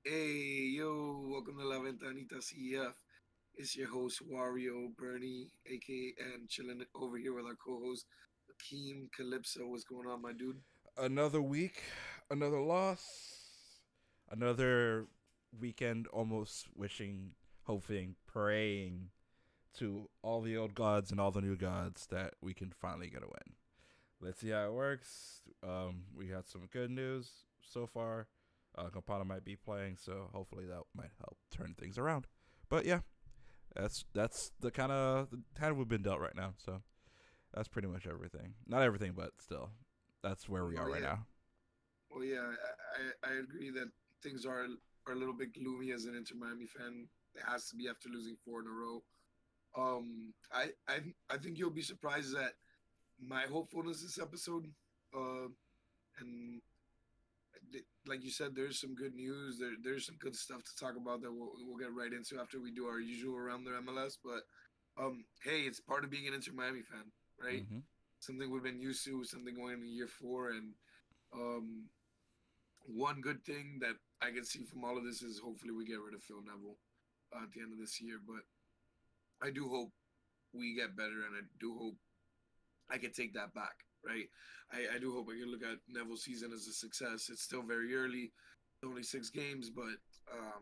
Hey, yo, welcome to La Ventanita C.F. It's your host, Wario, Bernie, aka, and chilling over here with our co host, Akeem Calypso. What's going on, my dude? Another week, another loss, another weekend almost wishing, hoping, praying to all the old gods and all the new gods that we can finally get a win. Let's see how it works. We had some good news so far. Campana might be playing, so hopefully that might help turn things around. But yeah, that's the kind of we've been dealt right now. So that's pretty much everything. Not everything, but still, that's where we No, are right yeah, now. well, yeah, I agree that things are a little bit gloomy as an Inter Miami fan. It has to be after losing four in a row. I think you'll be surprised at my hopefulness this episode. Uh, and like you said, there's some good news. There's some good stuff to talk about that we'll get right into after we do our usual around the MLS. But hey, it's part of being an Inter Miami fan, right? Mm-hmm. Something we've been used to, something going into year four, and um, one good thing that I can see from all of this is hopefully we get rid of Phil Neville at the end of this year. But I do hope we get better, and I do hope I can take that back, right? I do hope I can look at Neville's season as a success. It's still very early, only 6 games, but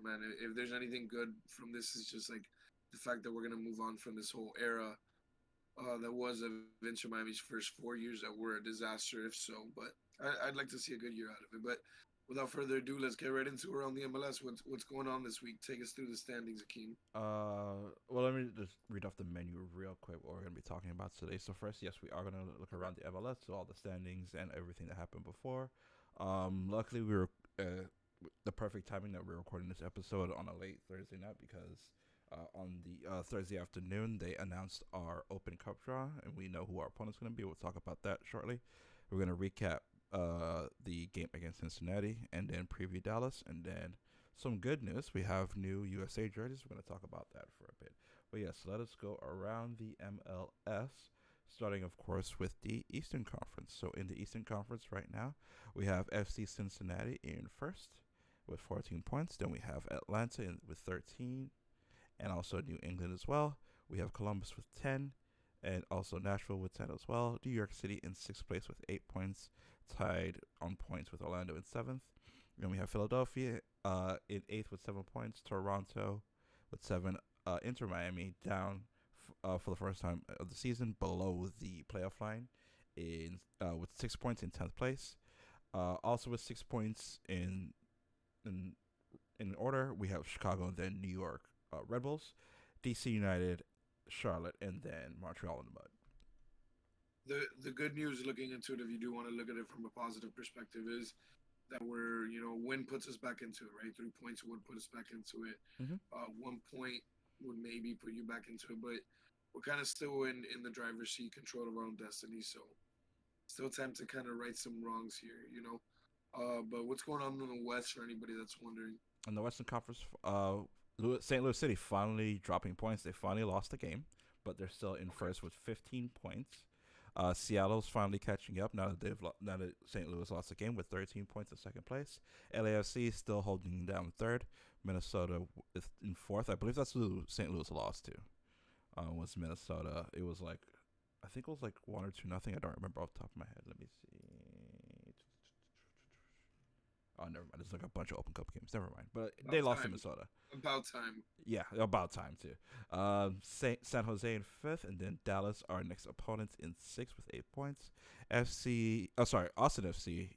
man, if there's anything good from this, is just like the fact that we're gonna move on from this whole era that was of Inter Miami's first 4 years that were a disaster, if so. But I'd like to see a good year out of it. But without further ado, let's get right into around the MLS. What's going on this week? Take us through the standings, Akeem. Well, let me just read off the menu real quick. What we're going to be talking about today. So first, yes, we are going to look Okay. around the MLS, so all the standings and everything that happened before. Luckily, we were the perfect timing that we're recording this episode on a late Thursday night because on the Thursday afternoon they announced our Open Cup draw, and we know who our opponent's going to be. We'll talk about that shortly. We're going to recap the game against Cincinnati, and then preview Dallas, and then some good news. We have new USA jerseys. We're going to talk about that for a bit. But yes, let us go around the MLS, starting, of course, with the Eastern Conference. So in the Eastern Conference right now, we have FC Cincinnati in first with 14 points. Then we have Atlanta with 13, and also New England as well. We have Columbus with 10, and also Nashville with 10 as well. New York City in sixth place with 8 points, tied on points with Orlando in seventh. Then we have Philadelphia in eighth with 7 points. Toronto with seven. Inter Miami down for the first time of the season below the playoff line in with 6 points in 10th place. Also with 6 points in in order, we have Chicago and then New York Red Bulls, DC United, Charlotte, and then Montreal in the mud. The good news looking into it, if you do want to look at it from a positive perspective, is that we're win puts us back into it, right? 3 points would put us back into it. Mm-hmm. 1 point would maybe put you back into it, but we're kind of still in the driver's seat, control of our own destiny. So still time to kind of right some wrongs here. But what's going on in the West for anybody that's wondering? In the Western Conference, St. Louis City finally dropping points. They finally lost the game, but they're still in Okay. first with 15 points. Seattle's finally catching up now that St. Louis lost the game with 13 points in second place. LAFC is still holding down third. Minnesota is in fourth. I believe that's who St. Louis lost to. Was Minnesota? It was like I think it was like 1 or 2 nothing. I don't remember off the top of my head. Let me see. Oh, never mind. There's like a bunch of Open Cup games. Never mind. But they About lost to time. Minnesota. About time. Yeah, about time too. San Jose in fifth, and then Dallas, our next opponents, in sixth with 8 points. Austin FC,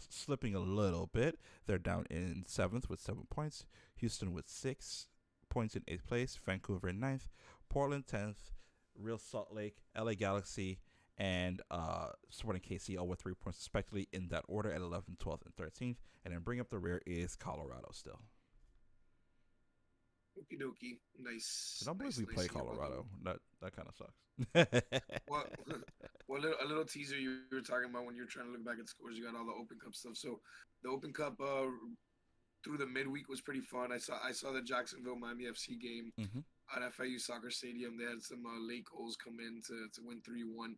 slipping a little bit. They're down in seventh with 7 points. Houston with 6 points in eighth place. Vancouver in ninth. Portland 10th. Real Salt Lake, LA Galaxy, and Sporting KC all with 3 points respectively in that order at 11th, 12th, and 13th. And then bring up the rear is Colorado still. Okie dokie. I Nice, don't believe nice, we nice play to hear about the. Colorado. That kind of sucks. Well, well, a little teaser you were talking about when you're trying to look back at scores. You got all the Open Cup stuff. So the Open Cup through the midweek was pretty fun. I saw the Jacksonville Miami FC game hmm at FIU Soccer Stadium. They had some late goals come in to win 3-1,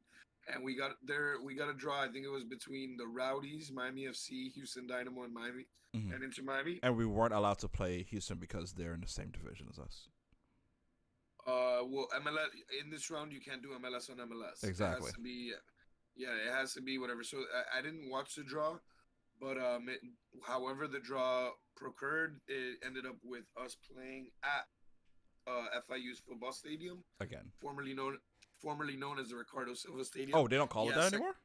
and we got a draw. I think it was between the Rowdies, Miami FC, Houston Dynamo, and Miami, Hmm. and Inter Miami. And we weren't allowed to play Houston because they're in the same division as us. Well, MLS in this round you can't do MLS on MLS. It has Exactly. to be, yeah, it has to be whatever. So I didn't watch the draw, but however the draw procured, it ended up with us playing at FIU's football stadium, Again. formerly known formerly known as the Ricardo Silva Stadium. Oh, they don't call it that Yes, anymore?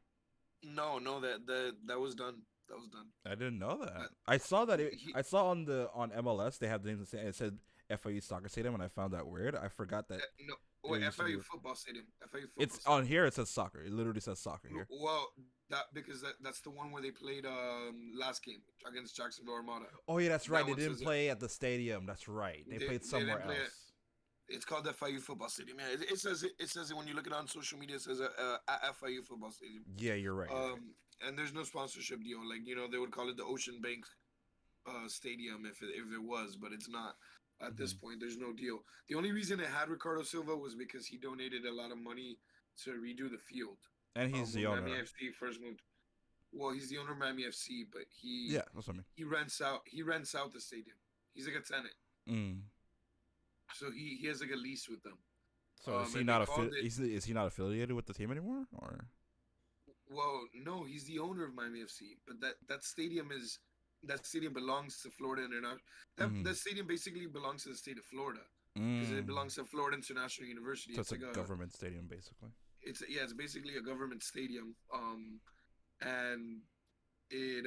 no, no, that was done. That was done. I didn't know that. Uh, I saw that. he, I saw on MLS they have the name. It said FIU Soccer Stadium, and I found that weird. I forgot that no, there wait, used to be. FIU football stadium. FIU football It's stadium. on here. It says soccer. It literally says soccer here. Well, that because that's the one where they played last game against Jacksonville Armada. Oh yeah, that's right. That They one didn't says play at the stadium. That's right. They played they somewhere didn't play it. else. It's called the FIU football stadium. Yeah, it says it when you look it on social media. It says at FIU football stadium. Yeah, you're right. You're right. And there's no sponsorship deal. Like they would call it the Ocean Bank stadium if it was, but it's not. At this point, there's no deal. The only reason it had Ricardo Silva was because he donated a lot of money to redo the field. And he's the when owner. Miami FC first moved. Well, he's the owner of Miami FC, but Yeah, that's what I mean. he rents out the stadium. He's like a tenant, Mm. so he has like a lease with them. So is he And they not called it. is he not affiliated with the team anymore? Or Well, no, he's the owner of Miami FC, but that stadium belongs to Florida International. That stadium basically belongs to the state of Florida because it mm. belongs to Florida International University. So it's It's a like government stadium basically. it's basically a government stadium. And it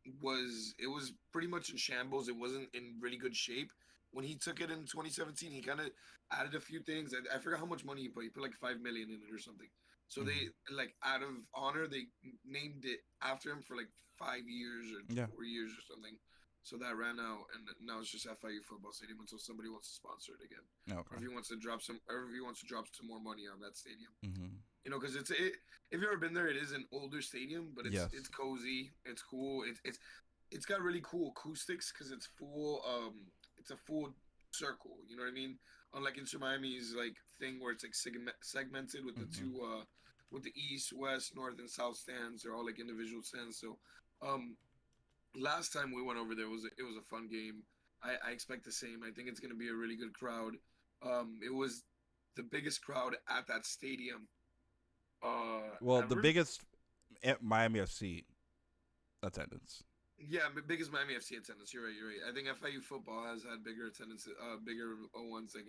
it was pretty much in shambles. It wasn't in really good shape. When he took it in 2017, he kind of added a few things. I forgot how much money he put. He put like 5 million in it or something. So they like out of honor, they named it after him for like 5 years or Yeah. 4 years or something. So that ran out, and now it's just FIU football stadium until somebody wants to sponsor it again, or Okay. if he wants to drop some more money on that stadium. Mm-hmm. Because if you've ever been there, it is an older stadium, but it's Yes. it's cozy, it's cool, it's got really cool acoustics because it's a full circle. You know what I mean? Unlike Inter Miami's like thing where it's like segmented with the Mm-hmm. two with the east, west, north, and south stands. They're all like individual stands. So um last time we went over there it was a fun game. I expect the same. I think it's gonna be a really good crowd. It was the biggest crowd at that stadium Well, the ever. biggest Miami FC attendance. Yeah, biggest Miami FC attendance. You're right. You're right. I think FIU football has had bigger attendance, bigger ones like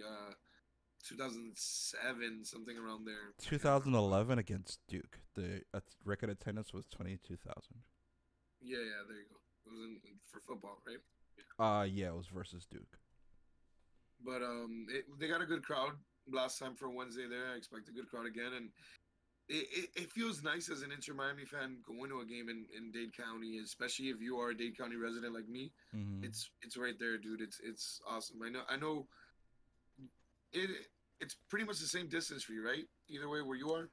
2007, something around there. I can't remember. 2011 against Duke. The record attendance was 22,000. Yeah, there you go. It was for football, right? Yeah, it was versus Duke. But they got a good crowd last time for Wednesday there. I expect a good crowd again, and it feels nice as an Inter Miami fan going to a game in Dade County, especially if you are a Dade County resident like me. Mm-hmm. It's right there, dude. It's awesome. I know it. It's pretty much the same distance for you, right? Either way, where you are.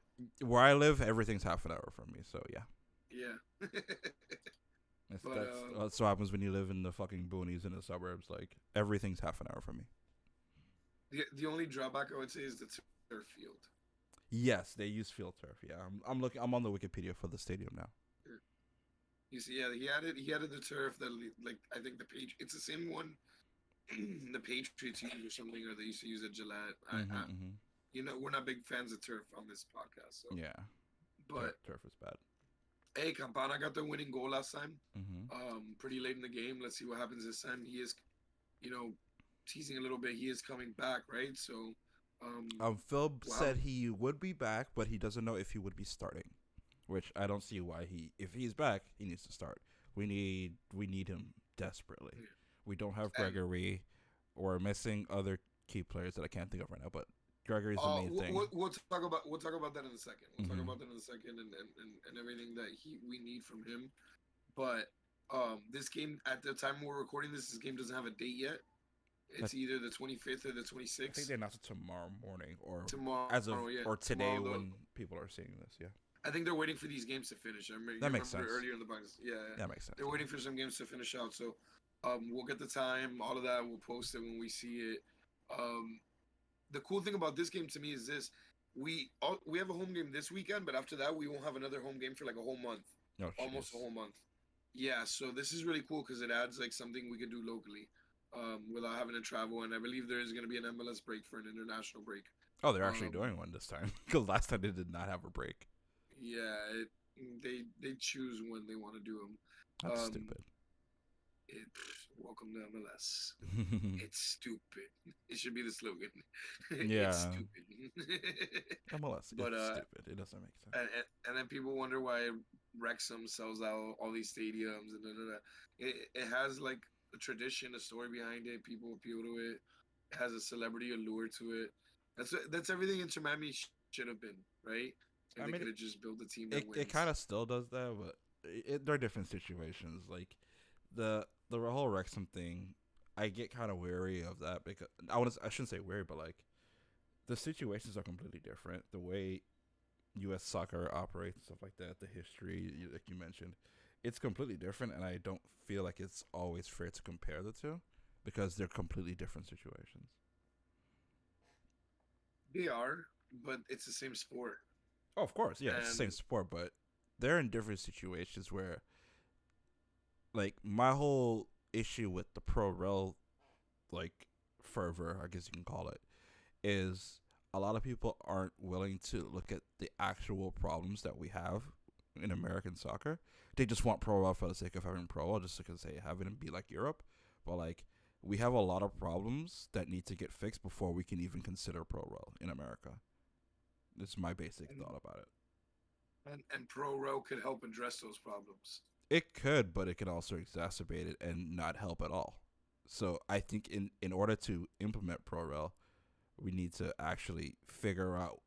Where I live, everything's half an hour from me. So yeah, Yeah. But that's what happens when you live in the fucking boonies in the suburbs. Like everything's half an hour from me. the only drawback I would say is the turf field. Yes, they use field turf. Yeah, I'm looking. I'm on the Wikipedia for the stadium now. You see, yeah, he added the turf that like I think it's the same one the Patriots use or something, or they used to use at Gillette. We're not big fans of turf on this podcast, so Yeah, but turf is bad. hey, Campana got the winning goal last time. Mm-hmm. Pretty late in the game. Let's see what happens this time. He is, teasing a little bit. He is coming back, right? So, Phil wow. said he would be back, but he doesn't know if he would be starting. Which I don't see why if he's back, he needs to start. We need him desperately. Yeah. We don't have And Gregory. We're missing other key players that I can't think of right now, but Gregory's the main thing. we'll talk about that in a second. We'll talk Mhm. about that in a second, and everything that we need from him. But this game at the time we're recording this game doesn't have a date yet. It's either the 25th or the I think 26th. they announced it tomorrow morning or Tomorrow, as of yeah, or today tomorrow, when people are seeing this. Yeah, I think they're waiting for these games to finish. that makes sense. Earlier in the podcast. Yeah, That makes sense. they're waiting for some games to finish out. So, we'll get the time, all of that. We'll post it when we see it. The cool thing about this game to me is this: we have a home game this weekend, but after that we won't have another home game for like a whole month, Oh, almost a jeez. whole month. Yeah, so this is really cool because it adds like something we could do locally, without having to travel. And I believe there is going to be an MLS break for an international break. Oh, they're actually Um, doing one this time because last time they did not have a break. yeah, they choose when they want to do them. That's Um, stupid. it, welcome to MLS. It's stupid. It should be the slogan. It's Yeah, stupid. MLS. but It's stupid. It doesn't make sense. and then people wonder why Wrexham sells out all these stadiums and da, da, da. It has like a tradition, a story behind it. People appeal to it. It has a celebrity allure to it. That's everything Inter Miami should have been, right? If I they mean, could have just built a team that it kind wins. of still does that, but there are different situations. Like the whole Wrexham thing, I get kind of wary of that because I shouldn't say wary, but like the situations are completely different. The way U.S. soccer operates and stuff like that, the history, like you mentioned, it's completely different, and I don't feel like it's always fair to compare the two because they're completely different situations. They are, but it's the same sport. Oh, of course, yeah, it's the same And sport, but they're in different situations where, like, my whole issue with the pro rel, like, fervor, I guess you can call it, is a lot of people aren't willing to look at the actual problems that we have in American soccer. They just want pro rel for the sake of having pro rel, just because they have it and be like Europe. But like, we have a lot of problems that need to get fixed before we can even consider pro rel in America. This is my basic and thought about it. and Pro Row could help address those problems. It could, but it could also exacerbate it and not help at all. So I think in order to implement pro rel, we need to actually figure out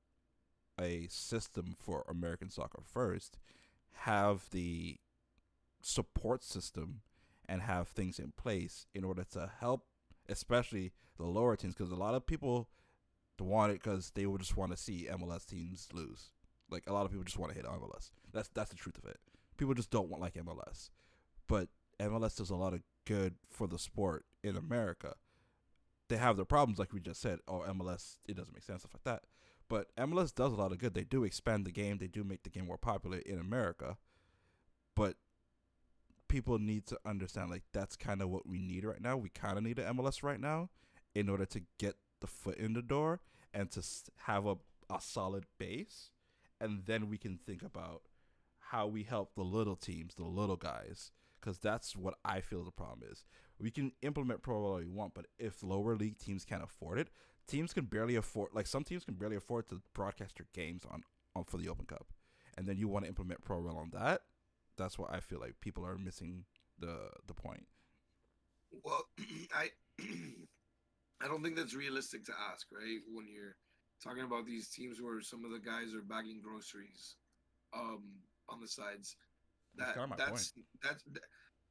a system for American soccer first, have the support system, and have things in place in order to help, especially the lower teams, because a lot of people want it because they would just want to see MLS teams lose. Like a lot of people just want to hit MLS. That's the truth of it. People just don't want like MLS, but MLS does a lot of good for the sport in America. They have their problems, like we just said. Oh, MLS, it doesn't make sense, stuff like that. But MLS does a lot of good. They do expand the game. They do make the game more popular in America. But people need to understand, like, that's kind of what we need right now. We kind of need an MLS right now in order to get the foot in the door and to have a solid base. And then we can think about how we help the little teams, the little guys, because that's what I feel the problem is. We can implement pro all we want, but if lower league teams can't afford it, teams can barely afford. Like some teams can barely afford to broadcast their games on for the Open Cup, and then you want to implement pro rel on that. That's what I feel like people are missing the point. Well, I I don't think that's realistic to ask, right? When you're talking about these teams where some of the guys are bagging groceries, um, on the sides. That's That kind of my point. that's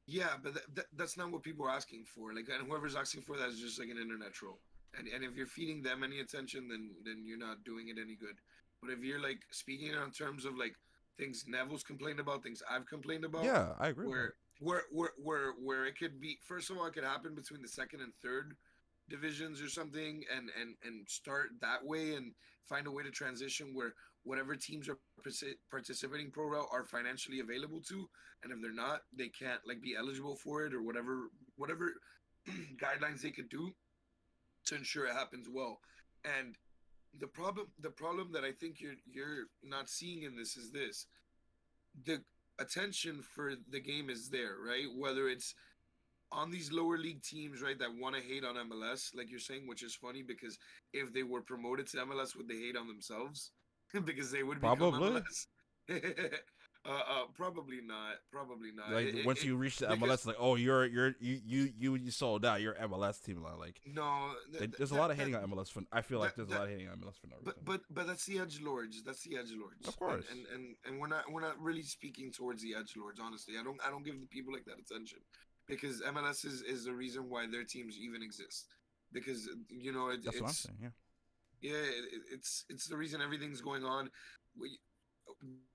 yeah, but that's not what people are asking for. Like, and whoever's asking for that is just like an internet troll. And if you're feeding them any attention, then you're not doing it any good. But if you're like speaking in terms of like things Neville's complained about, things I've complained about, Yeah, I agree with that. where it could be, first of all, it could happen between the second and third divisions or something, and start that way and find a way to transition where whatever teams are participating pro rel are financially available to, and if they're not, they can't like be eligible for it, or whatever guidelines they could do to ensure it happens well. And the problem that I think you're not seeing in this is this: the attention for the game is there, right? Whether it's on these lower league teams, right, that want to hate on MLS, like you're saying, which is funny because if they were promoted to MLS, would they hate on themselves? Because they would become Probably. MLS. Probably not. Probably not. Like once you reach the Because MLS, like oh you sold out. You're MLS team. Like no, there's a lot of hating on MLS for. I feel like there's a that lot of hating on MLS for no but reason. but that's the edge lords. That's the edge Of lords, course, and we're not really speaking towards the edge lords. Honestly, I don't give the people like that attention, because MLS is the reason why their teams even exist. Because that's what I'm it's saying. Yeah, yeah, it's the reason everything's going on. We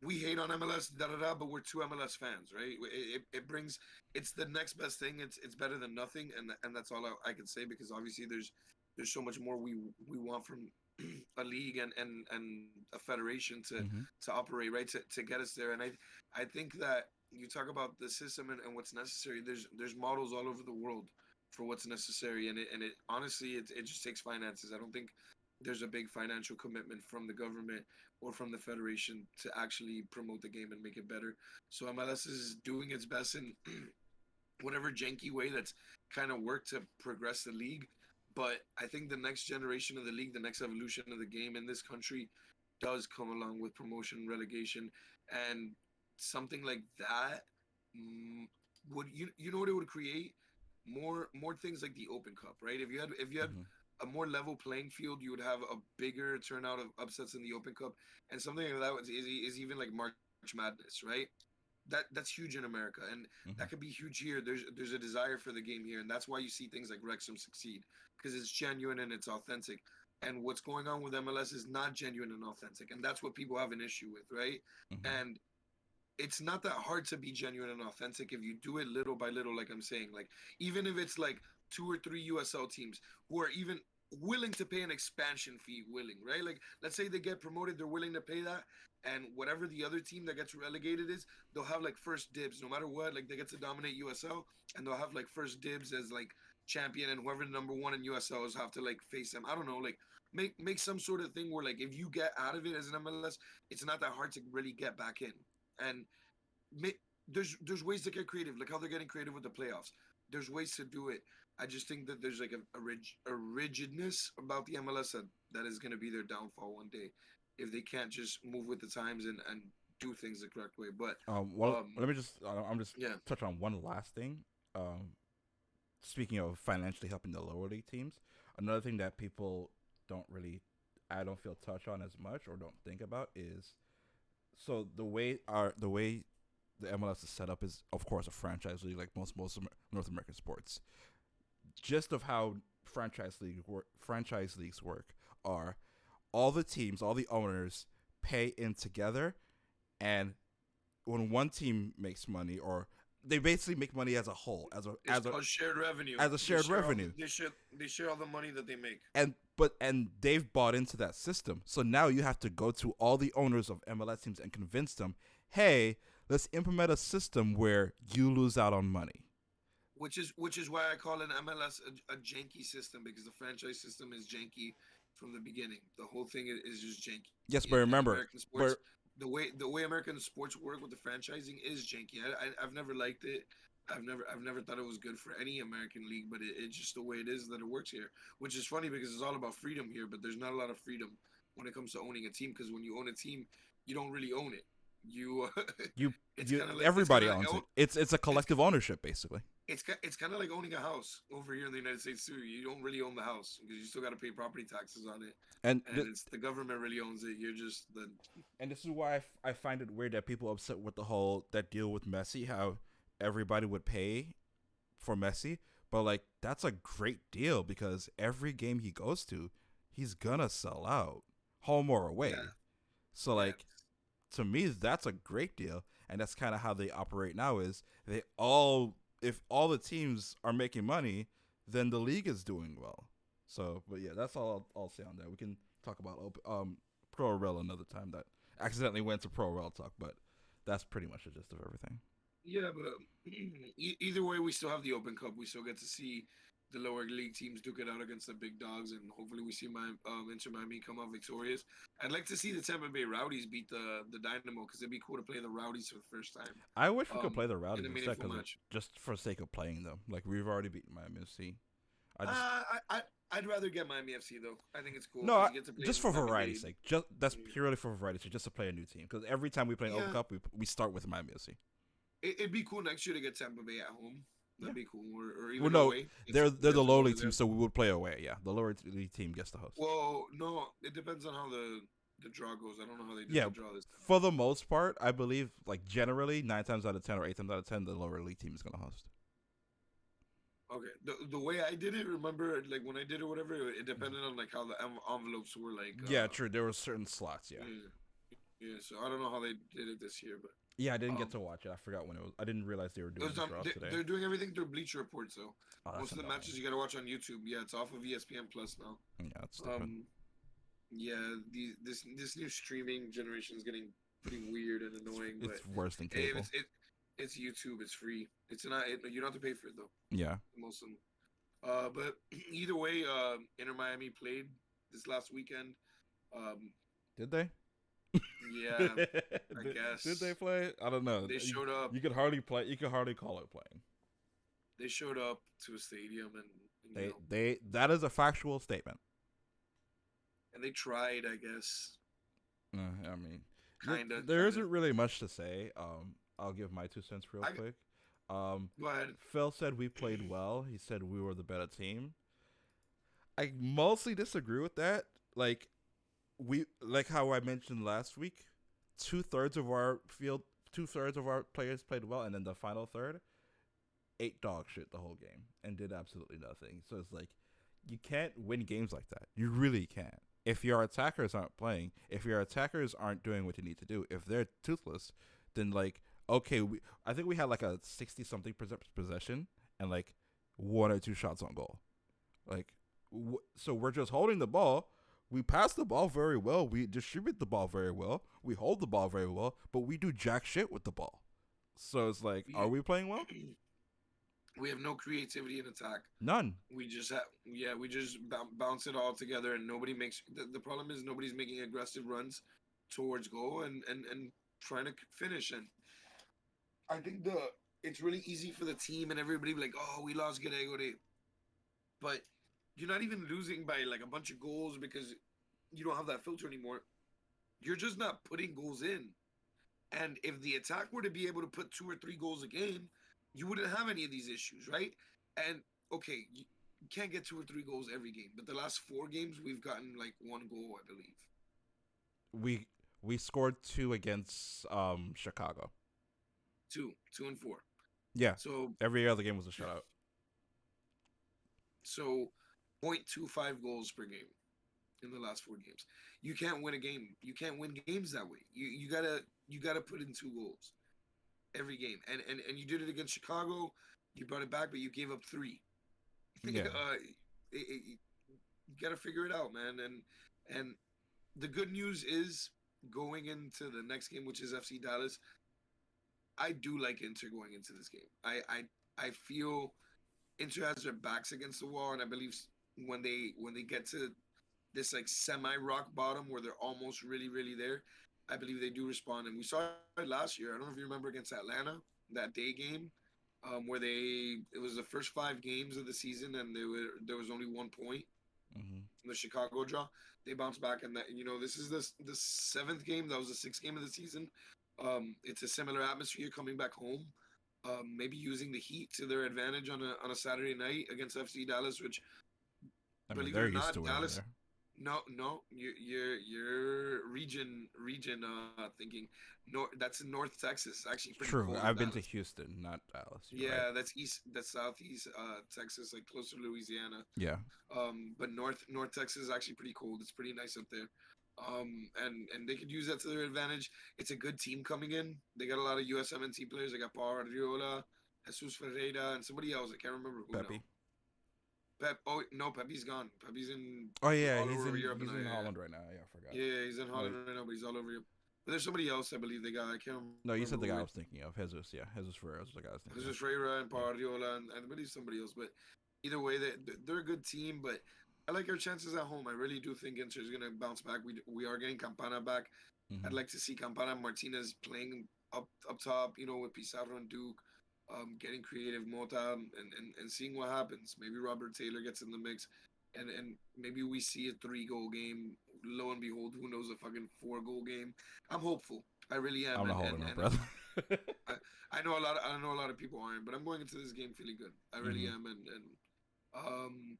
we hate on MLS, da da da, but we're two MLS fans, right? It brings, it's the next best thing. It's better than nothing, and that's all I can say, because obviously there's so much more we want from a league and a federation Mm-hmm. to operate, right, to get us there. And I think that you talk about the system and what's necessary. There's models all over the world for what's necessary, and it honestly it just takes finances. I don't think there's a big financial commitment from the government or from the federation to actually promote the game and make it better. So MLS is doing its best in whatever janky way that's kind of worked to progress the league. But I think the next generation of the league, the next evolution of the game in this country, does come along with promotion and relegation, and something like that mm, would you know what it would create? More things like the Open Cup, right? If you had Mm-hmm. a more level playing field, you would have a bigger turnout of upsets in the Open Cup, and something like that is even like March Madness, right? That's huge in America, and that Mm-hmm. could be huge here. There's a desire for the game here, and that's why you see things like Wrexham succeed because it's genuine and it's authentic. And what's going on with MLS is not genuine and authentic, and that's what people have an issue with, right? Mm-hmm. And it's not that hard to be genuine and authentic if you do it little by little, like I'm saying. Like even if it's like 2 or 3 USL teams who are even willing to pay an expansion fee, willing, right? Like let's say they get promoted, they're willing to pay that, and whatever the other team that gets relegated is, they'll have like first dibs no matter what. Like they get to dominate USL, and they'll have like first dibs as like champion, and whoever the number one in USL is have to like face them. I don't know, like make some sort of thing where like if you get out of it as an MLS, it's not that hard to really get back in. And there's ways to get creative, like how they're getting creative with the playoffs. There's ways to do it. I just think that there's like a rigidness about the MLS that is going to be their downfall one day if they can't just move with the times and do things the correct way. But Well, um, let me just. I'm just yeah, touch on one last thing. Um, Speaking of financially helping the lower league teams, another thing that people don't really, I don't feel touch on as much or don't think about is so the way the MLS is set up is of course a franchise league like most North American sports. Just of how franchise leagues work are all the teams, all the owners pay in together, and when one team makes money or they basically make money as a whole, it's called shared revenue. as a shared revenue, They share all the money that they make. and they've bought into that system. So now you have to go to all the owners of MLS teams and convince them, hey, let's implement a system where you lose out on money. Which is why I call an MLS a janky system, because the franchise system is janky from the beginning. The whole thing is just janky. Yes, but In remember, American sports, but the way American sports work with the franchising is janky. I've never liked it. I've never thought it was good for any American league, but it's just the way it is that it works here. Which is funny because it's all about freedom here, but there's not a lot of freedom when it comes to owning a team. Because when you own a team, you don't really own it. You you it's you kind of like it's kind everybody of like owns it. It's a it's collective ownership basically. it's kind of like owning a house over here in the United States too. You don't really own the house because you still got to pay property taxes on it, And and it's the government really owns it. You're just the this is why I find it weird that people are upset with the whole that deal with Messi, how everybody would pay for Messi, but like that's a great deal because every game he goes to, he's gonna sell out, home or yeah, away. So yeah, like to me that's a great deal, and that's kind of how they operate now. Is they all if all the teams are making money, then the league is doing well. So, but yeah, that's all I'll say on that. We can talk about pro rel another time. That accidentally went to pro rel talk, but that's pretty much the gist of everything. yeah. But either way, we still have the Open Cup. We still get to see the lower league teams duke it out against the big dogs, and hopefully we see my Inter Miami come out victorious. I'd like to see the Tampa Bay Rowdies beat the Dynamo because it'd be cool to play the Rowdies for the first time I wish we could um, play the in Rowdies a instead, meaningful because match. just for sake of playing them, like we've already beaten Miami FC. I just Uh, I, I I'd rather get Miami FC though. I think it's cool no, because you get to play just in for Miami variety's Dade. sake. Just that's purely for variety's sake, just to play a new team. Because every time we play an Open Yeah, Cup, we start with Miami FC. it'd be cool next year to get Tampa Bay at home. Yeah. That'd be cool, or Well, even no, away. they're Get the some lower love league team, there. so we would play away. Yeah, the lower league team gets the host. Well, no, it depends on how the draw goes. I don't know how they did Yeah, the draw this time. for the most part, I believe like generally 9 times out of 10 or 8 times out of 10, the lower league team is gonna host. Okay, the way I did it, remember, like when I did it, whatever, it depended on like how the envelopes were, like, Yeah, true. There were certain slots. Yeah, yeah, yeah. So I don't know how they did it this year, but yeah. I didn't get um, to watch it. I forgot when it was. I didn't realize they were it doing was the draws today. they're doing everything through Bleacher Report, so Oh, that's most of the annoying. matches you gotta watch on YouTube. Yeah, it's off of ESPN Plus now. Yeah, that's stupid. Um, Yeah, this new streaming generation is getting pretty weird and annoying. But It's worse than hey, if cable. it's YouTube. It's free. It's not. You don't have to pay for it though. Yeah. Most of them. But either way, Inter Miami played this last weekend. Um, Did they? yeah, I did they guess play? I don't know. they showed up. You could hardly play. You could hardly call it playing. They showed up to a stadium and They that is a factual statement. and they tried. I guess I mean, kinda there kinda. isn't really much to say. I'll give my 2 cents real I quick. Um, Go ahead. Phil said we played well. He said we were the better team. I mostly disagree with that. Like like how I mentioned last week, 2/3 of our field, 2/3 of our players played well, and then the final third ate dog shit the whole game and did absolutely nothing. So it's like you can't win games like that. You really can't. If your attackers aren't playing, if your attackers aren't doing what you need to do, if they're toothless, then like okay, I think we had like a 60 something percent possession and like 1 or 2 shots on goal. Like so we're just holding the ball. We pass the ball very well. We distribute the ball very well. We hold the ball very well, but we do jack shit with the ball. So it's like, are We we playing well? we have no creativity in attack. None. We just have we just bounce it all together, and nobody makes. The problem is nobody's making aggressive runs towards goal and trying to finish. And I think the it's really easy for the team and everybody like, oh, we lost Gregore, but you're not even losing by like a bunch of goals because you don't have that filter anymore. You're just not putting goals in. And if the attack were to be able to put 2 or 3 goals a game, you wouldn't have any of these issues, right? And okay, you can't get 2 or 3 goals every game, but the last 4 games we've gotten like 1 goal, I believe. We scored 2 against Chicago. Two and four. Yeah. So Every other game was a shutout. so 0.25 goals per game in the last 4 games. You can't win a game. You can't win games that way. You gotta put in 2 goals every game. And you did it against Chicago. You brought it back, but you gave up 3. Yeah. You got to figure it out, man. And the good news is going into the next game, which is FC Dallas. I do like Inter going into this game. I feel Inter has their backs against the wall, and I believe when they get to this like semi rock bottom where they're almost really there, I believe they do respond. And we saw it last year. I don't know if you remember against Atlanta, that day game, where it was the first 5 games of the season, and there was only 1 point Mm-hmm. in the Chicago draw. They bounced back, and that this is the 7th game. That was the 6th game of the season. It's a similar atmosphere coming back home. Maybe using the Heat to their advantage on a Saturday night against FC Dallas, which I mean, believe it they're or used not, to it over Dallas. there. No, you're region thinking. That's in North Texas. Actually, pretty True. cold in I've been to Dallas. Houston, not Dallas. You're right. Yeah, that's southeast Texas, like closer to Louisiana. Yeah. But North Texas is actually pretty cold. It's pretty nice up there. And they could use that to their advantage. It's a good team coming in. They got a lot of USMNT players. They got Paul Arriola, Jesus Ferreira, and somebody else. I can't remember who now. Pepe. Pep. Oh no, Pepe's gone. Pepe's in Oh yeah, all over Europe he's now. in Yeah, Holland right now. Yeah, I forgot. yeah, he's in Holland Like, right now, but he's all over Europe. But there's somebody else I believe they got. I can't no, you remember said the who guy I it. was thinking of. Jesus, yeah, Jesus Ferreira was the guy I was thinking of. Jesus Ferreira and Yeah. Paul Arriola, and I believe somebody else. But either way, they're a good team. But I like our chances at home. I really do think Inter is going to bounce back. We are getting Campana back. I'd Mm-hmm. like to see Campana and Martinez playing up top, with Pizarro and Duke, getting creative Mota and seeing what happens. Maybe Robert Taylor gets in the mix, and maybe we see a 3 goal game. Lo and behold, who knows, a fucking 4 goal game. I'm hopeful. I really am, I'm not and holding and, my and breath. I, I know a lot of people aren't, but I'm going into this game feeling good. I really Mm-hmm. am, and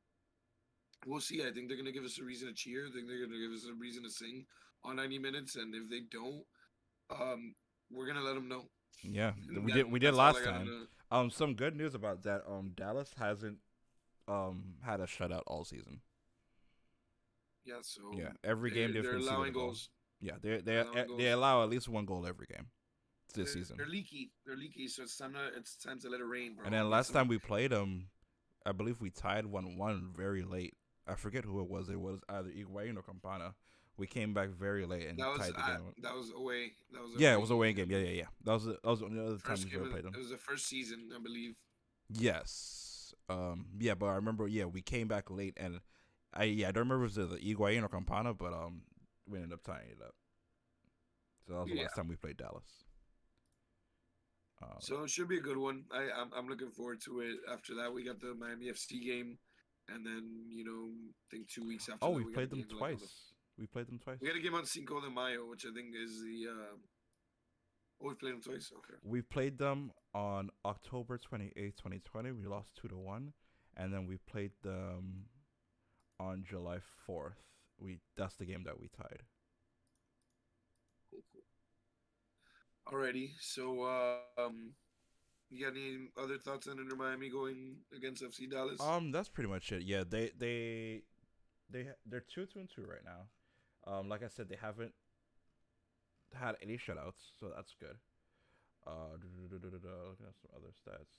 we'll see. I think they're gonna give us a reason to cheer. I think they're gonna give us a reason to sing on 90 minutes, and if they don't, we're gonna let them know. Yeah, we did That's all I last gotta time. know. Some good news about that. Dallas hasn't had a shutout all season. Yeah, so Yeah, every game they've they're conceded a allowing goal. goals. Yeah, They're allowing they goals. allow at least 1 goal every game this They're season. leaky. They're leaky. So it's time to let it rain, bro. And then Need last some. time we played them, I believe we tied 1-1 very late. I forget who it was. It was either Higuain or Campana. We came back very late and tied the game. that was away. That was Yeah, it away. was a away game. Yeah. That was the only other time First we've game ever of played it them. was the first season, I believe. Yes. Yeah, but I remember. Yeah, we came back late, and I don't remember if it was the Higuain or Campana, but we ended up tying it up. So that was the Yeah. last time we played Dallas. Um, So it should be a good one. I'm looking forward to it. After that, we got the Miami FC game, and then I think 2 weeks after oh, that we we got a played them game like on the twice. We played them twice. we got a game on Cinco de Mayo, which I think is the oh, we played them twice. Okay. We played them on October 28th, 2020. We lost 2-1, and then we played them on July 4th. That's the game that we tied. Cool, cool. Alrighty. So you got any other thoughts on Inter Miami going against FC Dallas? That's pretty much it. Yeah, they're 2-2 right now. Like I said, they haven't had any shutouts, so that's good. Looking at some other stats,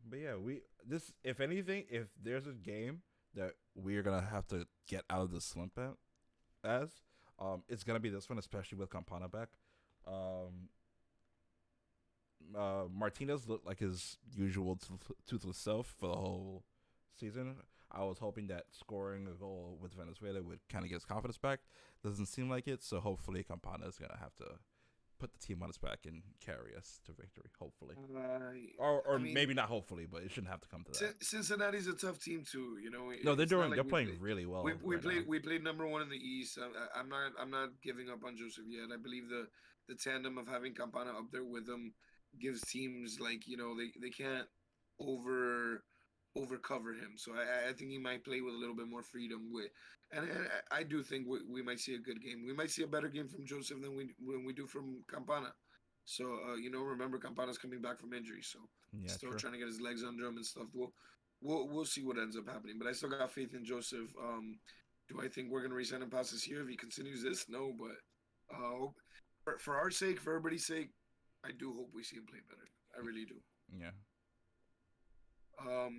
but yeah, we this if anything, if there's a game that we're gonna have to get out of the slump as, it's gonna be this one, especially with Campana back. Um, Martinez looked like his usual toothless self for the whole season. I was hoping that scoring a goal with Venezuela would kind of get his confidence back. Doesn't seem like it, so hopefully Campana is gonna have to put the team on his back and carry us to victory. Hopefully, or I mean, maybe not hopefully, but it shouldn't have to come to that. Cincinnati's a tough team too. No, they're It's not doing. like They're playing really well we right now. played number one in the East. I'm not giving up on Joseph yet. I believe the tandem of having Campana up there with him gives teams like they can't over overcover him. So I think he might play with a little bit more freedom with, and I do think we might see a good game. We might see a better game from Joseph than when we do from Campana. So remember Campana's coming back from injury, so Yeah, still true. trying to get his legs under him and stuff. We'll see what ends up happening, but I still got faith in Joseph. Do I think we're gonna resign him past this year if he continues this? No, but for our sake, for everybody's sake, I do hope we see him play better. I really do. Yeah.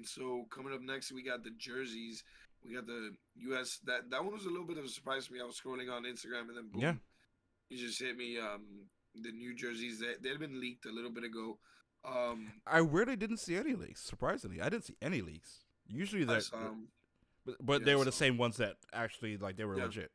So coming up next, we got the jerseys. We got the U.S. That one was a little bit of a surprise to me. I was scrolling on Instagram and then Yeah. boom, you just hit me. The new jerseys that had been leaked a little bit ago. I really didn't see any leaks. Surprisingly, I didn't see any leaks. Usually I that, saw them. but Yeah, they I were the saw 'em. same ones that actually like they were Yeah, legit.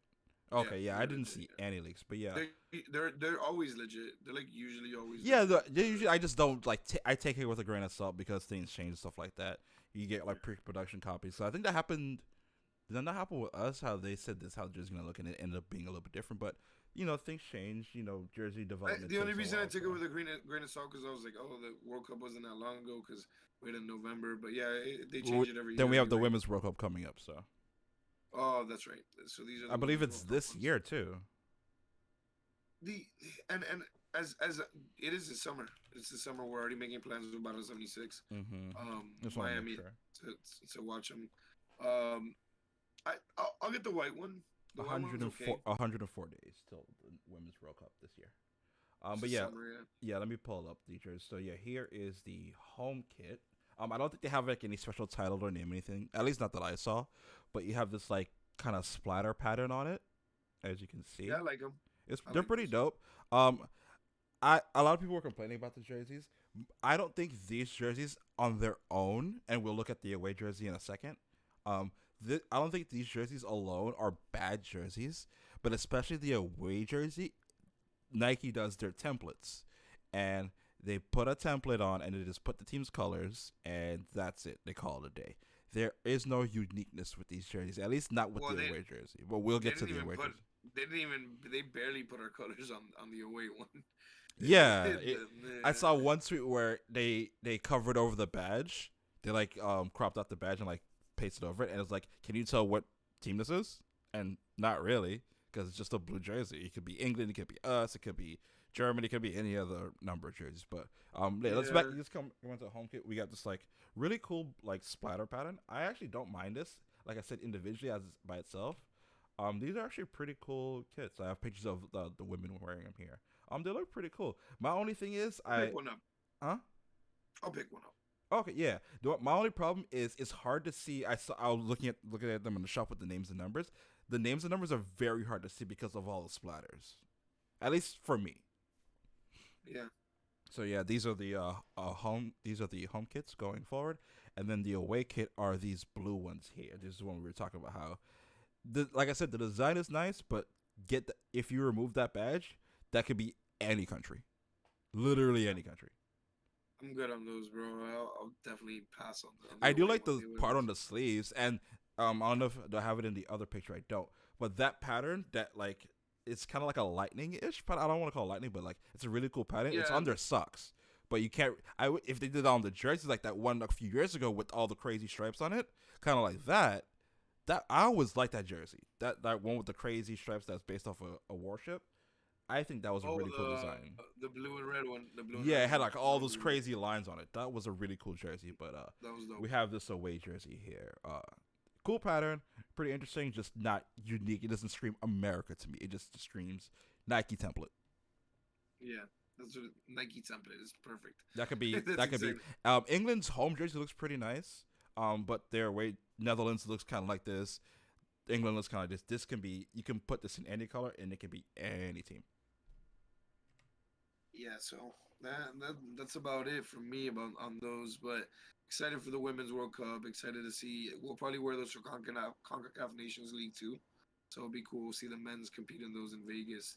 yeah, Okay, yeah, I they're didn't legit. see any leaks, but yeah, They're always legit. They're like usually always yeah. legit. They usually I just don't like. I take it with a grain of salt because things change and stuff like that. You get like pre-production copies, so I think that happened. Did that not happen with us? How they said this, how the jersey's gonna look, and it ended up being a little bit different. But things change. Jersey development. The only Takes a reason I while, took it so. with a grain of salt because I was like, oh, the World Cup wasn't that long ago because we had in November. But yeah, they change it every Then year we have the anyway. Women's World Cup coming up, so Oh, that's right. So these are I the believe Women's it's World Cup this ones. year too. The and as it is this summer. It's this summer. We're already making plans with Battle 76. Mm-hmm. Just want to make Miami sure. to watch them. Um, I'll get the white one. The white one's okay. 104 days till the Women's World Cup this year. It's But this yeah, summer, yeah. yeah. Let me pull up the jerseys. So yeah, here is the home kit. I don't think they have like any special title or name anything. At least not that I saw. But you have this like kind of splatter pattern on it, as you can see. Yeah, I like them. They're pretty dope. A lot of people were complaining about the jerseys. I don't think these jerseys on their own, and we'll look at the away jersey in a second. I don't think these jerseys alone are bad jerseys, but especially the away jersey, Nike does their templates, and they put a template on, and they just put the team's colors, and that's it. They call it a day. There is no uniqueness with these jerseys, at least not with Well, the away jersey. But we'll get to the away jersey. They barely put our colors on the away one. Yeah, I saw one tweet where they covered over the badge. They like cropped out the badge and like pasted over it, and it's like, can you tell what team this is? And not really, because it's just a blue jersey. It could be England, it could be us, it could be Germany, it could be any other number of jerseys. But yeah, let's come into home kit. We got this like really cool like splatter pattern. I actually don't mind this. Like I said, individually as by itself. These are actually pretty cool kits. I have pictures of the women wearing them here. They look pretty cool. My only thing is, I'll pick one up. huh? I'll pick one up. Okay, yeah. My only problem is it's hard to see. I was looking at them in the shop with the names and numbers. the names and numbers are very hard to see because of all the splatters. At least for me. Yeah. So yeah, these are the home kits going forward, and then the away kit are these blue ones here. This is one we were talking about how like I said, the design is nice, but if you remove that badge, that could be any country, literally any country. I'm good on those, bro. I'll definitely pass on the I do away like one. the The away part on ones. the sleeves, and I don't know if do I have it in the other picture. I don't, but that pattern that like it's kind of like a lightning ish, but I don't want to call it lightning, but like it's a really cool pattern. It's Yeah, on their socks, but you can't. If they did that on the jerseys like that one a few years ago with all the crazy stripes on it, kind of like that. That I always like that jersey. That one with the crazy stripes that's based off a warship. I think that was a oh, really cool design. the blue and red one. The blue and red Yeah, it had one. like all those crazy lines on it. That was a really cool jersey. But That was dope. we have this away jersey here. Cool pattern, pretty interesting. Just not unique. It doesn't scream America to me. It just screams Nike template. Yeah, that's what Nike template is perfect. That could be. That's That could be. exactly. England's home jersey looks pretty nice. But their away Netherlands looks kind of like this. England looks kind of like this. This can be. You can put this in any color, and it can be any team. Yeah, so that's about it for me about on those. But excited for the Women's World Cup. Excited to see. We'll probably wear those for Concacaf Nations League too. So it'll be cool. We'll see the men's compete in those in Vegas.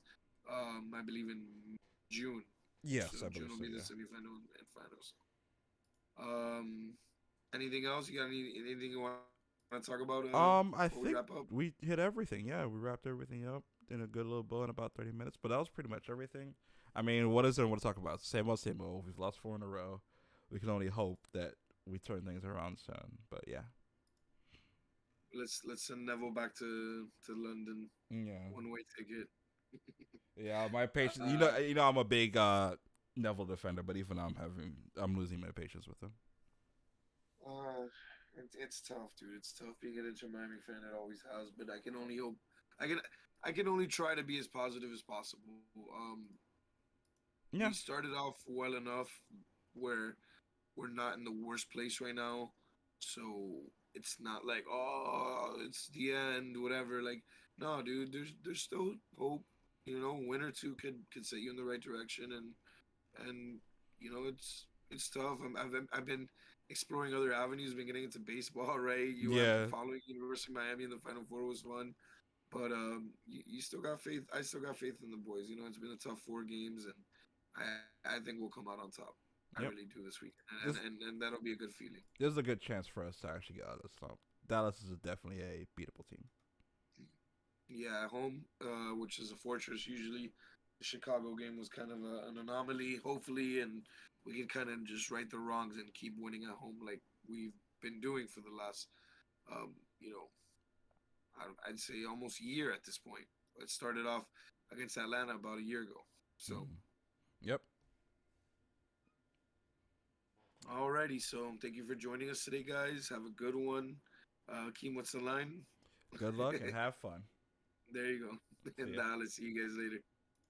I believe in June. So Yes, I June believe will so. be the Yeah. semifinal and finals. Um, anything else? You got anything you want to talk about I before we think wrap up? we hit everything. Yeah, we wrapped everything up in a good little bow in about 30 minutes. But that was pretty much everything. I mean, what is there to talk about? Same old, same old. We've lost four in a row. We can only hope that we turn things around soon. But yeah, Let's send Neville back to London. yeah, One way ticket. yeah. My patience. Uh, I'm a big Neville defender, but even I'm losing my patience with him. uh, it's tough, dude. It's tough being an Inter Miami fan. It always has, but I can only hope. I can I can only try to be as positive as possible. Yeah, We started off well enough where we're not in the worst place right now, so it's not like oh it's the end, whatever. Like no, dude, there's still hope. You know, win or two could set you in the right direction, and you know it's tough. I've been exploring other avenues. Been getting into baseball, right? You have been yeah. following University of Miami in the Final Four was fun, but you still got faith. I still got faith in the boys. You know, it's been a tough 4 games, and I think we'll come out on top. I Yep. really do this week, This and that'll be a good feeling. there's a good chance for us to actually get out of this slump. Dallas is definitely a beatable team. Yeah, at home, which is a fortress. Usually, the Chicago game was kind of an anomaly. Hopefully, and we can kind of just right the wrongs and keep winning at home like we've been doing for the last, you know, I'd say almost year at this point. It started off against Atlanta about a year ago. So, Mm. Yep. alrighty. So, thank you for joining us today, guys. Have a good one. Keem, what's the line? Good luck and have fun. There you go. See And ya. Dallas. See you guys later.